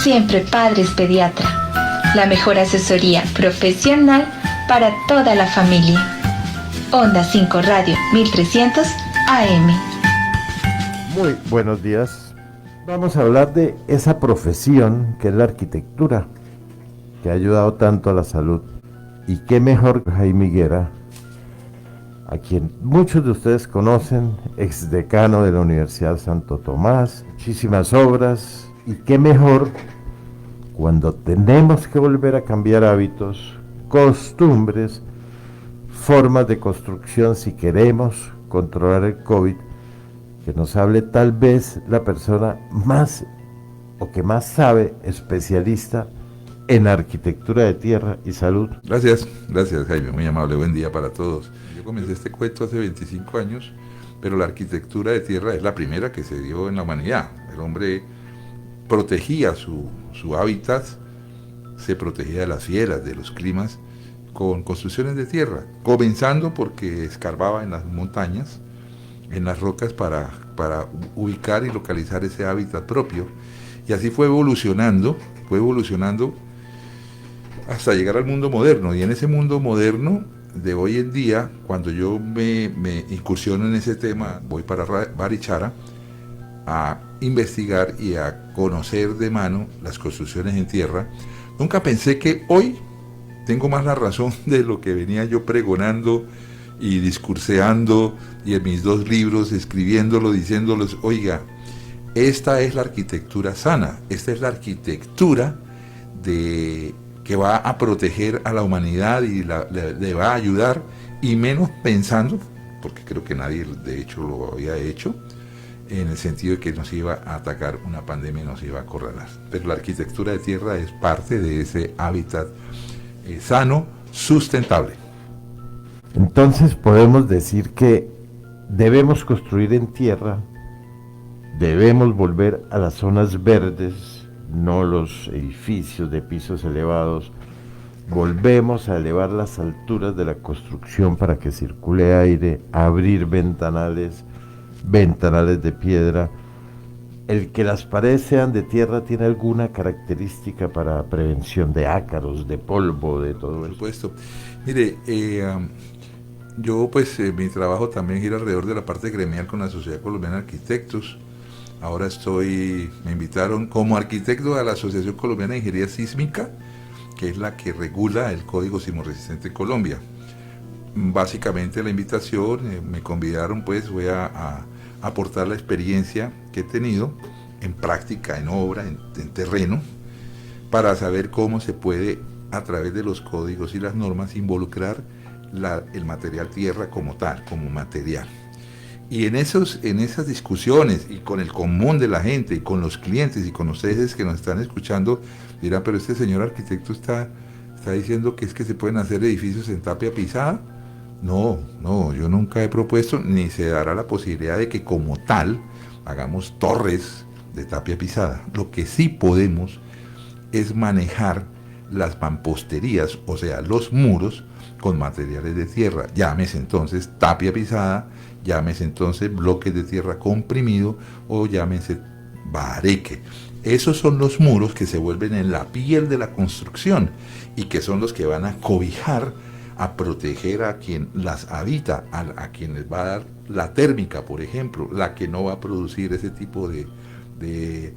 Siempre Padres Pediatra. La mejor asesoría profesional para toda la familia. Onda 5 Radio 1300 AM. Muy buenos días. Vamos a hablar de esa profesión que es la arquitectura, que ha ayudado tanto a la salud. Y qué mejor Jaime Higuera, a quien muchos de ustedes conocen, exdecano de la Universidad Santo Tomás, muchísimas obras, y qué mejor cuando tenemos que volver a cambiar hábitos, costumbres, formas de construcción si queremos controlar el COVID, que nos hable tal vez la persona más o que más sabe, especialista en arquitectura de tierra y salud. Gracias Jaime, muy amable, buen día para todos. Yo comencé este cuento hace 25 años, pero la arquitectura de tierra es la primera que se dio en la humanidad. El hombre protegía su hábitat, se protegía de las fieras, de los climas, con construcciones de tierra, comenzando porque escarbaba en las montañas, en las rocas para ubicar y localizar ese hábitat propio, y así fue evolucionando hasta llegar al mundo moderno. Y en ese mundo moderno de hoy en día, cuando yo me incursiono en ese tema, voy para Barichara a investigar y a conocer de mano las construcciones en tierra. Nunca pensé que hoy tengo más la razón de lo que venía yo pregonando y discurseando, y en mis 2 libros escribiéndolo, diciéndolos: oiga, esta es la arquitectura sana, esta es la arquitectura que va a proteger a la humanidad y le va a ayudar, y menos pensando, porque creo que nadie de hecho lo había hecho, en el sentido de que nos iba a atacar una pandemia y nos iba a acorralar. Pero la arquitectura de tierra es parte de ese hábitat sano, sustentable. Entonces podemos decir que debemos construir en tierra, debemos volver a las zonas verdes, no los edificios de pisos elevados. Volvemos a elevar las alturas de la construcción para que circule aire, abrir ventanales de piedra. El que las paredes sean de tierra tiene alguna característica para prevención de ácaros, de polvo, de todo eso. Por supuesto. Mire, yo mi trabajo también gira alrededor de la parte gremial con la Sociedad Colombiana de Arquitectos. Ahora me invitaron como arquitecto a la Asociación Colombiana de Ingeniería Sísmica, que es la que regula el Código Sismorresistente en Colombia. Básicamente la invitación, me convidaron, voy a aportar la experiencia que he tenido en práctica, en obra, en terreno, para saber cómo se puede, a través de los códigos y las normas, involucrar el material tierra como tal, como material. Y en esas discusiones, y con el común de la gente, y con los clientes, y con ustedes que nos están escuchando, dirán: pero este señor arquitecto está diciendo que es que se pueden hacer edificios en tapia pisada. No, yo nunca he propuesto, ni se dará la posibilidad de que como tal hagamos torres de tapia pisada. Lo que sí podemos es manejar las mamposterías, o sea, los muros, con materiales de tierra. Llámese entonces tapia pisada, llámese entonces bloques de tierra comprimido, o llámese bareque. Esos son los muros que se vuelven en la piel de la construcción, y que son los que van a cobijar, a proteger a quien las habita, a quien les va a dar la térmica, por ejemplo, la que no va a producir ese tipo de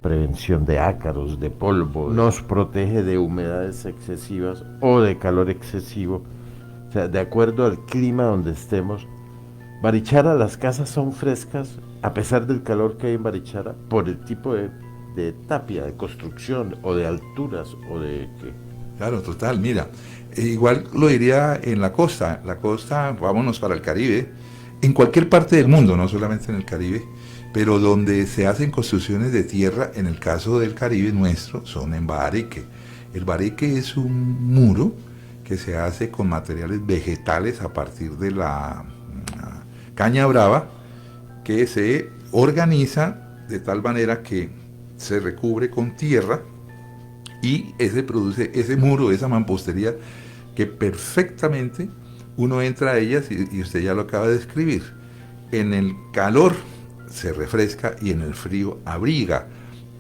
prevención de ácaros, de polvo. Nos protege de humedades excesivas o de calor excesivo. O sea, de acuerdo al clima donde estemos. Barichara, las casas son frescas a pesar del calor que hay en Barichara, por el tipo de tapia, de construcción, o de alturas, o de qué. Claro, total, mira, igual lo diría en la costa, vámonos para el Caribe, en cualquier parte del mundo, no solamente en el Caribe, pero donde se hacen construcciones de tierra, en el caso del Caribe nuestro, son en bareque. El bareque es un muro que se hace con materiales vegetales a partir de la caña brava, que se organiza de tal manera que se recubre con tierra, y produce ese muro, esa mampostería, que perfectamente uno entra a ellas, y usted ya lo acaba de describir. En el calor se refresca y en el frío abriga.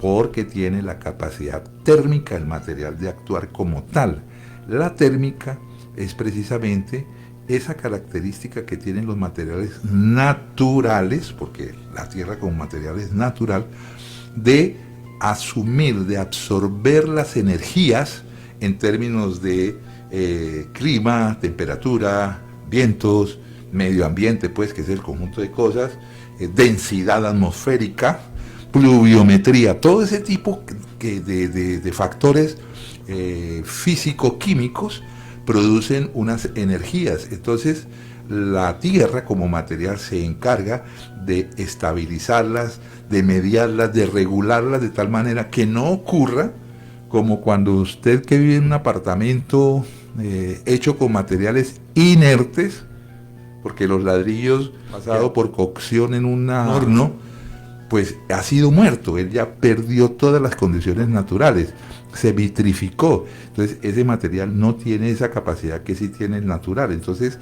porque tiene la capacidad térmica el material de actuar como tal. La térmica es precisamente esa característica que tienen los materiales naturales, porque la tierra como material es natural, de asumir, de absorber las energías en términos de clima, temperatura, vientos, medio ambiente, pues, que es el conjunto de cosas, densidad atmosférica, pluviometría, todo ese tipo de factores físico-químicos producen unas energías. Entonces, la Tierra como material se encarga de estabilizarlas, de mediarlas, de regularlas de tal manera que no ocurra como cuando usted que vive en un apartamento hecho con materiales inertes, porque los ladrillos pasado por cocción en un horno, pues ha sido muerto, él ya perdió todas las condiciones naturales, se vitrificó. Entonces ese material no tiene esa capacidad que sí tiene el natural. Entonces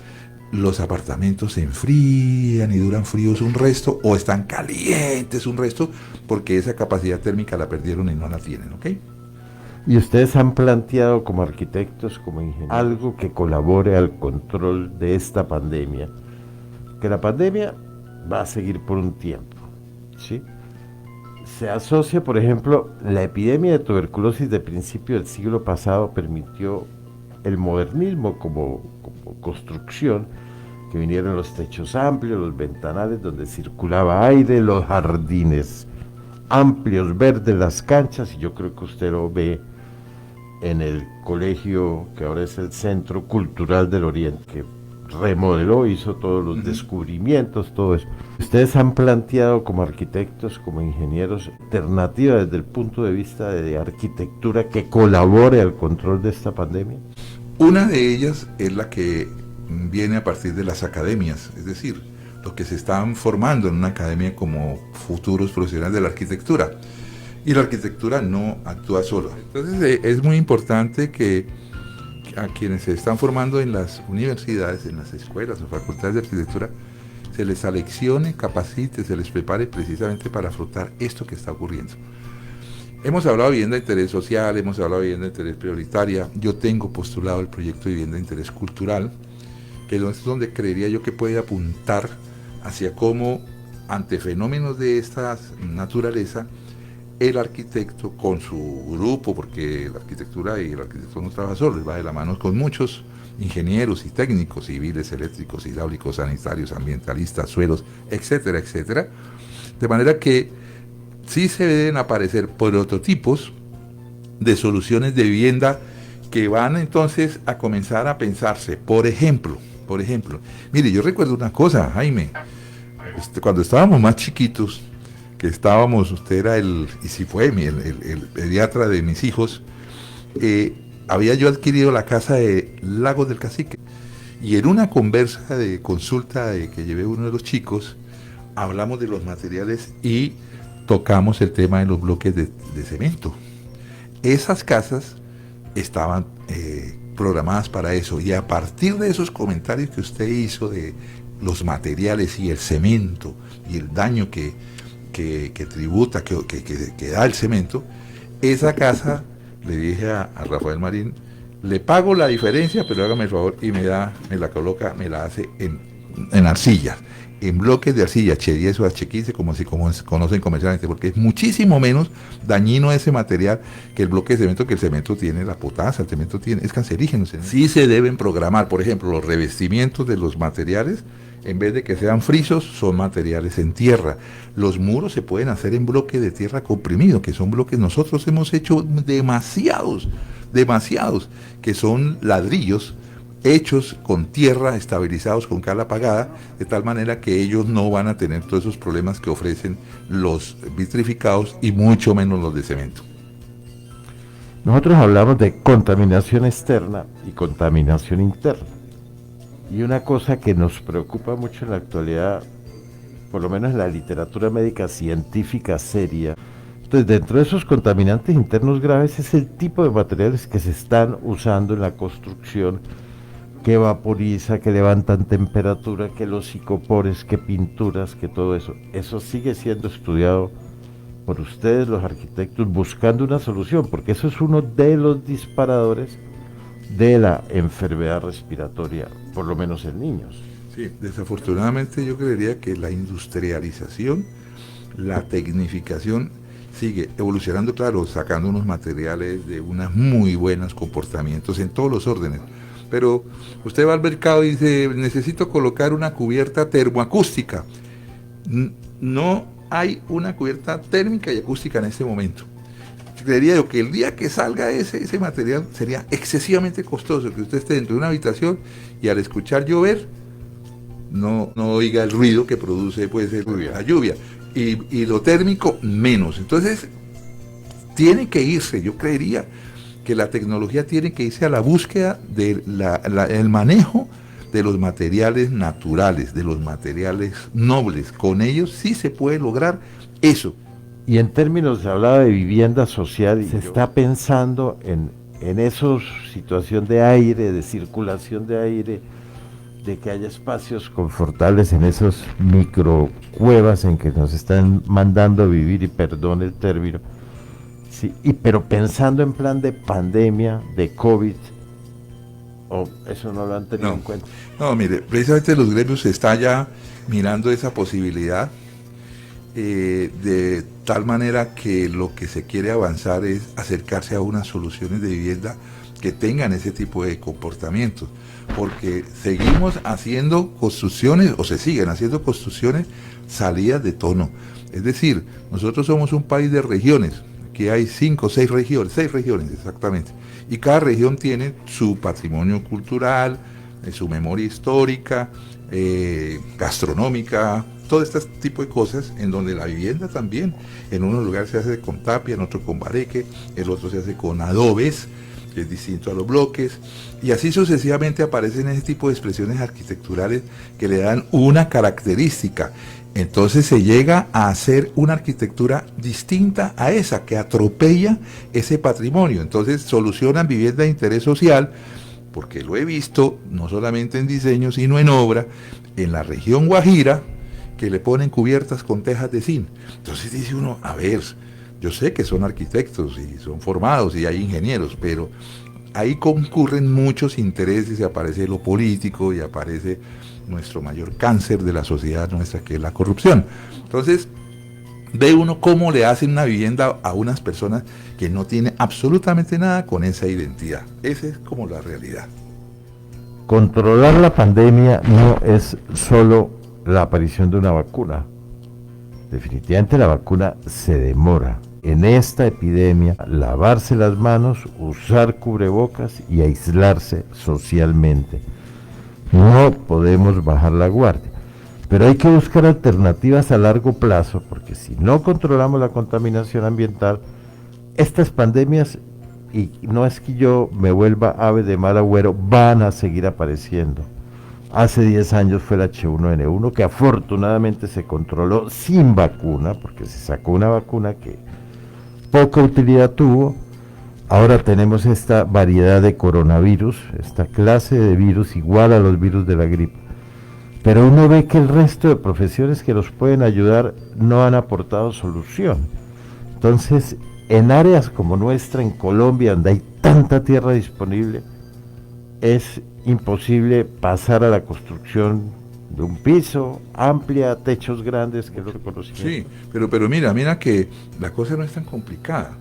los apartamentos se enfrían y duran fríos un resto, o están calientes un resto, porque esa capacidad térmica la perdieron y no la tienen, ¿ok? Y ustedes han planteado como arquitectos, como ingenieros, algo que colabore al control de esta pandemia, que la pandemia va a seguir por un tiempo, ¿sí? Se asocia, por ejemplo, la epidemia de tuberculosis de principio del siglo pasado permitió el modernismo como construcción, que vinieron los techos amplios, los ventanales donde circulaba aire, los jardines amplios, verdes, las canchas, y yo creo que usted lo ve en el colegio que ahora es el Centro Cultural del Oriente, que remodeló, hizo todos los descubrimientos, todo eso. ¿Ustedes han planteado como arquitectos, como ingenieros, alternativas desde el punto de vista de arquitectura que colabore al control de esta pandemia? Una de ellas es la que viene a partir de las academias, es decir, los que se están formando en una academia como futuros profesionales de la arquitectura. Y la arquitectura no actúa sola. Entonces es muy importante que a quienes se están formando en las universidades, en las escuelas o facultades de arquitectura, se les aleccione, capacite, se les prepare precisamente para afrontar esto que está ocurriendo. Hemos hablado de vivienda de interés social, hemos hablado de vivienda de interés prioritaria. Yo tengo postulado el proyecto de vivienda de interés cultural, que es donde creería yo que puede apuntar hacia cómo, ante fenómenos de esta naturaleza, el arquitecto con su grupo, porque la arquitectura y el arquitecto no trabaja solo, va de la mano con muchos ingenieros y técnicos civiles, eléctricos, hidráulicos, sanitarios, ambientalistas, suelos, etcétera, etcétera. De manera que sí se deben aparecer prototipos de soluciones de vivienda que van entonces a comenzar a pensarse. Por ejemplo, mire, yo recuerdo una cosa, Jaime, cuando estábamos más chiquitos, que estábamos, usted era el pediatra de mis hijos, había yo adquirido la casa de Lagos del Cacique, y en una conversa de consulta que llevé uno de los chicos, hablamos de los materiales y tocamos el tema de los bloques de cemento. Esas casas estaban programadas para eso, y a partir de esos comentarios que usted hizo de los materiales y el cemento y el daño que tributa, que da el cemento, esa casa, le dije a Rafael Marín, le pago la diferencia, pero hágame el favor y me la hace en arcilla, en bloques de arcilla, H10 o H15, como se conocen comercialmente, porque es muchísimo menos dañino ese material que el bloque de cemento, que el cemento tiene la potasa, el cemento es cancerígeno. Sí se deben programar, por ejemplo, los revestimientos de los materiales, en vez de que sean frisos, son materiales en tierra. Los muros se pueden hacer en bloque de tierra comprimido, que son bloques, nosotros hemos hecho demasiados, que son ladrillos hechos con tierra, estabilizados con cal apagada, de tal manera que ellos no van a tener todos esos problemas que ofrecen los vitrificados y mucho menos los de cemento. Nosotros hablamos de contaminación externa y contaminación interna. Y una cosa que nos preocupa mucho en la actualidad, por lo menos en la literatura médica científica seria, entonces dentro de esos contaminantes internos graves es el tipo de materiales que se están usando en la construcción, que vaporiza, que levantan temperatura, que los psicopores, que pinturas, que todo eso. Eso sigue siendo estudiado por ustedes los arquitectos buscando una solución, porque eso es uno de los disparadores de la enfermedad respiratoria, por lo menos en niños. Sí, desafortunadamente yo creería que la industrialización, la tecnificación sigue evolucionando, claro, sacando unos materiales de unos muy buenos comportamientos en todos los órdenes. Pero usted va al mercado y dice, necesito colocar una cubierta termoacústica. No hay una cubierta térmica y acústica en este momento. Creería yo que el día que salga ese material sería excesivamente costoso, que usted esté dentro de una habitación y al escuchar llover, no oiga el ruido que produce pues, la lluvia. Y lo térmico menos. Entonces, tiene que irse, yo creería que la tecnología tiene que irse a la búsqueda del manejo de los materiales naturales, de los materiales nobles. Con ellos sí se puede lograr eso. Y en términos, se hablaba de vivienda social, y se está pensando en esa situación de aire, de circulación de aire, de que haya espacios confortables en esos microcuevas en que nos están mandando a vivir, y perdón el término, sí, pero pensando en plan de pandemia, de COVID, eso no lo han tenido en cuenta. No, mire, precisamente los gremios están ya mirando esa posibilidad, de tal manera que lo que se quiere avanzar es acercarse a unas soluciones de vivienda que tengan ese tipo de comportamientos, porque seguimos haciendo construcciones, o se siguen haciendo construcciones salidas de tono. Es decir, nosotros somos un país de regiones, aquí hay 5 o 6 regiones, 6 regiones exactamente, y cada región tiene su patrimonio cultural, su memoria histórica, gastronómica, todo este tipo de cosas, en donde la vivienda también, en unos lugares se hace con tapia, en otro con bareque, el otro se hace con adobes, que es distinto a los bloques, y así sucesivamente aparecen ese tipo de expresiones arquitecturales que le dan una característica. Entonces se llega a hacer una arquitectura distinta a esa, que atropella ese patrimonio. Entonces solucionan vivienda de interés social, porque lo he visto, no solamente en diseño, sino en obra, en la región Guajira, que le ponen cubiertas con tejas de zinc. Entonces dice uno, a ver, yo sé que son arquitectos y son formados y hay ingenieros, pero ahí concurren muchos intereses y aparece lo político y aparece nuestro mayor cáncer de la sociedad nuestra, que es la corrupción. Entonces, ve uno cómo le hacen una vivienda a unas personas que no tienen absolutamente nada con esa identidad. Esa es como la realidad. Controlar la pandemia no es solo la aparición de una vacuna. Definitivamente la vacuna se demora. En esta epidemia, lavarse las manos, usar cubrebocas y aislarse socialmente. No podemos bajar la guardia, pero hay que buscar alternativas a largo plazo, porque si no controlamos la contaminación ambiental, estas pandemias, y no es que yo me vuelva ave de mal agüero, van a seguir apareciendo. Hace 10 años fue el H1N1, que afortunadamente se controló sin vacuna, porque se sacó una vacuna que poca utilidad tuvo. Ahora tenemos esta variedad de coronavirus, esta clase de virus igual a los virus de la gripe. Pero uno ve que el resto de profesiones que nos pueden ayudar no han aportado solución. Entonces, en áreas como nuestra, en Colombia, donde hay tanta tierra disponible, es imposible pasar a la construcción de un piso, amplia, techos grandes, que es lo que conocemos. Sí, pero mira que la cosa no es tan complicada.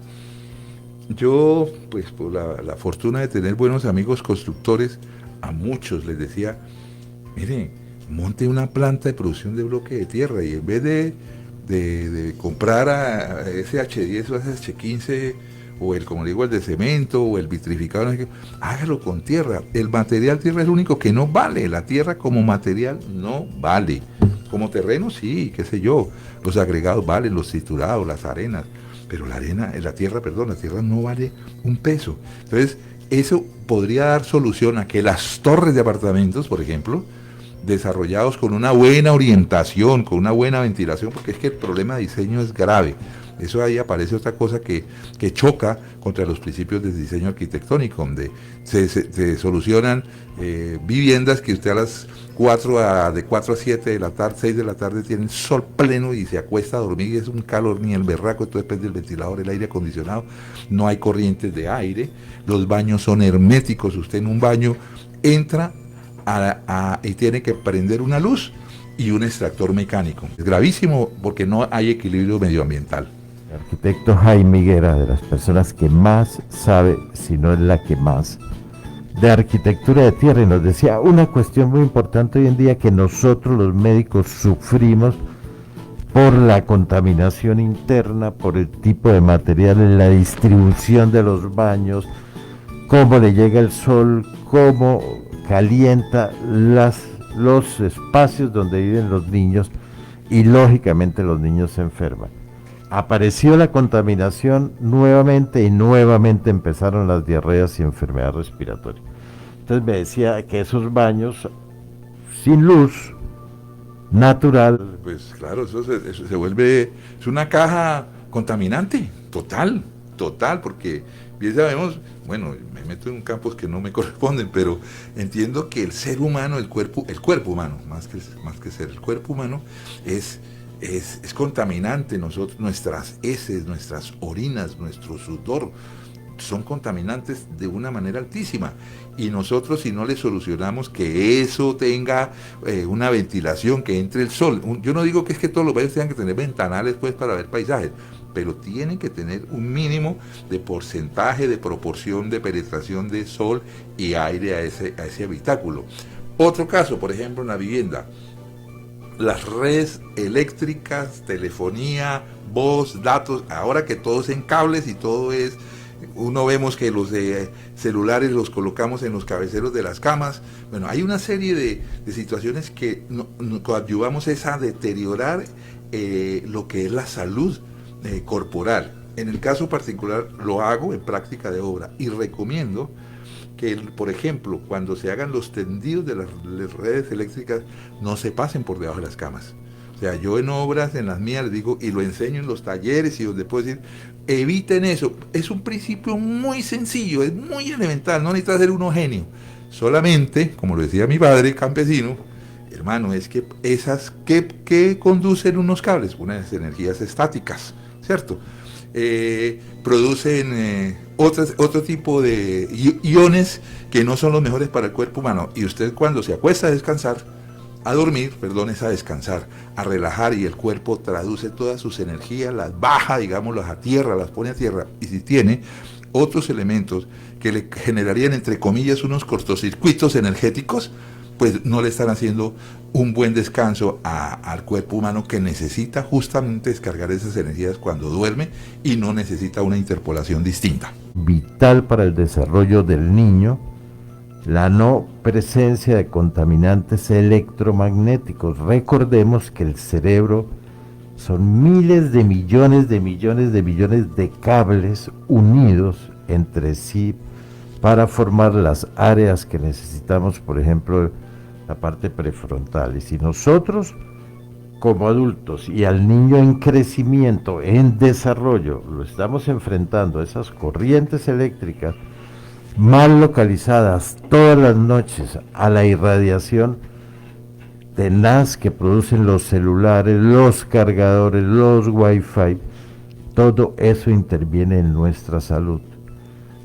Yo, pues por la fortuna de tener buenos amigos constructores, a muchos les decía, mire, monte una planta de producción de bloque de tierra, y en vez de comprar a ese H10 o ese H15, o como le digo, el de cemento, o el vitrificado, no sé qué, hágalo con tierra. El material tierra es lo único que no vale. La tierra como material no vale. Como terreno sí, qué sé yo, los agregados valen, los triturados, las arenas, pero la tierra no vale un peso. Entonces, eso podría dar solución a que las torres de apartamentos, por ejemplo, desarrollados con una buena orientación, con una buena ventilación, porque es que el problema de diseño es grave. Eso ahí aparece otra cosa que choca contra los principios del diseño arquitectónico, donde se solucionan viviendas que usted de 4 a 7 de la tarde, 6 de la tarde tienen sol pleno y se acuesta a dormir y es un calor ni el berraco, esto depende del ventilador, el aire acondicionado, no hay corrientes de aire, los baños son herméticos, usted en un baño entra y tiene que prender una luz y un extractor mecánico. Es gravísimo porque no hay equilibrio medioambiental. El arquitecto Jaime Higuera, de las personas que más sabe, si no es la que más, de arquitectura de tierra, y nos decía una cuestión muy importante hoy en día que nosotros los médicos sufrimos por la contaminación interna, por el tipo de materiales, la distribución de los baños, cómo le llega el sol, cómo calienta los espacios donde viven los niños y lógicamente los niños se enferman. Apareció la contaminación nuevamente y nuevamente empezaron las diarreas y enfermedades respiratorias. Entonces me decía que esos baños sin luz natural. Pues claro, eso se vuelve, es una caja contaminante, total, porque bien sabemos, bueno, me meto en campos que no me corresponden, pero entiendo que el ser humano, el cuerpo humano, más que ser, el cuerpo humano es contaminante. Nuestras heces, nuestras orinas, nuestro sudor son contaminantes de una manera altísima, y nosotros, si no le solucionamos que eso tenga una ventilación, que entre el sol, yo no digo que es que todos los baños tengan que tener ventanales pues para ver paisajes, pero tienen que tener un mínimo de porcentaje, de proporción de penetración de sol y aire a ese habitáculo. Otro caso, por ejemplo, en la vivienda, las redes eléctricas, telefonía, voz, datos, ahora que todo es en cables y todo es, uno vemos que los celulares los colocamos en los cabeceros de las camas. Bueno, hay una serie de situaciones que nos coadyuvamos a deteriorar lo que es la salud corporal. En el caso particular lo hago en práctica de obra y recomiendo que, por ejemplo, cuando se hagan los tendidos de las redes eléctricas, no se pasen por debajo de las camas. O sea, yo en obras, en las mías, les digo, y lo enseño en los talleres y donde puedo decir, eviten eso. Es un principio muy sencillo, es muy elemental, no necesita ser uno genio. Solamente, como lo decía mi padre campesino, hermano, es que esas que conducen unos cables, unas energías estáticas, ¿cierto? Producen otro tipo de iones que no son los mejores para el cuerpo humano. Y usted, cuando se acuesta a descansar, es a descansar, a relajar, y el cuerpo traduce todas sus energías, las baja, digámoslas, a tierra, las pone a tierra, y si tiene otros elementos que le generarían, entre comillas, unos cortocircuitos energéticos, pues no le están haciendo un buen descanso al cuerpo humano, que necesita justamente descargar esas energías cuando duerme y no necesita una interpolación distinta. Vital para el desarrollo del niño la no presencia de contaminantes electromagnéticos. Recordemos que el cerebro son miles de millones de cables unidos entre sí para formar las áreas que necesitamos, por ejemplo, la parte prefrontal. Y si nosotros, como adultos, y al niño en crecimiento, en desarrollo, lo estamos enfrentando a esas corrientes eléctricas mal localizadas todas las noches, a la irradiación tenaz que producen los celulares, los cargadores, los wifi, todo eso interviene en nuestra salud.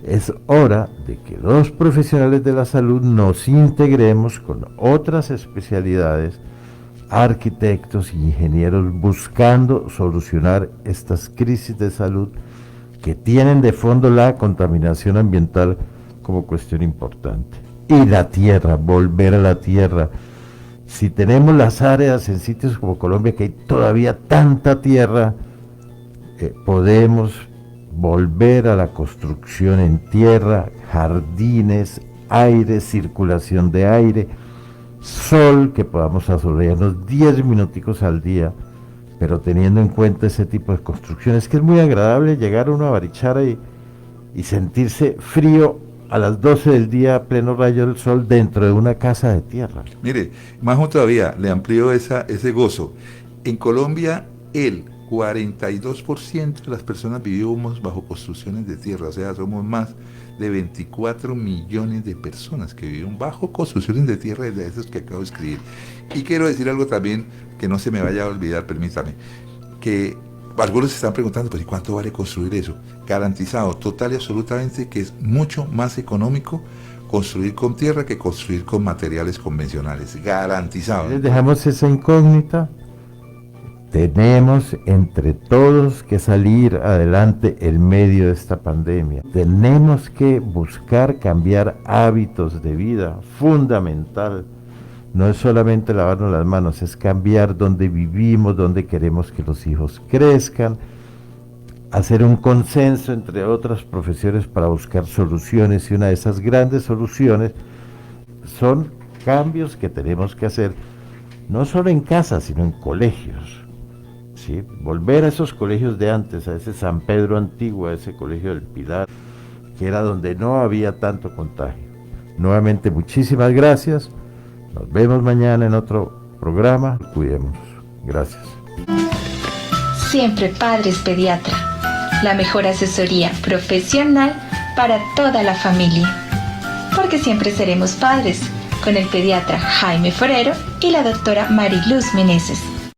Es hora de que los profesionales de la salud nos integremos con otras especialidades, arquitectos, ingenieros, buscando solucionar estas crisis de salud que tienen de fondo la contaminación ambiental como cuestión importante. Y la tierra, volver a la tierra. Si tenemos las áreas en sitios como Colombia, que hay todavía tanta tierra, podemos volver a la construcción en tierra, jardines, aire, circulación de aire, sol, que podamos asolearnos 10 minuticos al día, pero teniendo en cuenta ese tipo de construcciones, que es muy agradable llegar uno a Barichara y sentirse frío a las 12 del día a pleno rayo del sol dentro de una casa de tierra. Mire, más todavía, le amplío ese gozo. En Colombia, 42% de las personas vivimos bajo construcciones de tierra, o sea, somos más de 24 millones de personas que viven bajo construcciones de tierra de esos que acabo de escribir. Y quiero decir algo también que no se me vaya a olvidar, permítame, que algunos se están preguntando, pues, ¿y cuánto vale construir eso? Garantizado, total y absolutamente, que es mucho más económico construir con tierra que construir con materiales convencionales. Garantizado. Les dejamos esa incógnita. Tenemos entre todos que salir adelante en medio de esta pandemia. Tenemos que buscar cambiar hábitos de vida, fundamental. No es solamente lavarnos las manos, es cambiar donde vivimos, donde queremos que los hijos crezcan, hacer un consenso entre otras profesiones para buscar soluciones, y una de esas grandes soluciones son cambios que tenemos que hacer, no solo en casa, sino en colegios. ¿Sí? Volver a esos colegios de antes, a ese San Pedro antiguo, a ese colegio del Pilar, que era donde no había tanto contagio. Nuevamente, muchísimas gracias. Nos vemos mañana en otro programa. Cuidémonos. Gracias. Siempre Padres Pediatra, la mejor asesoría profesional para toda la familia. Porque siempre seremos padres, con el pediatra Jaime Forero y la doctora Mariluz Meneses.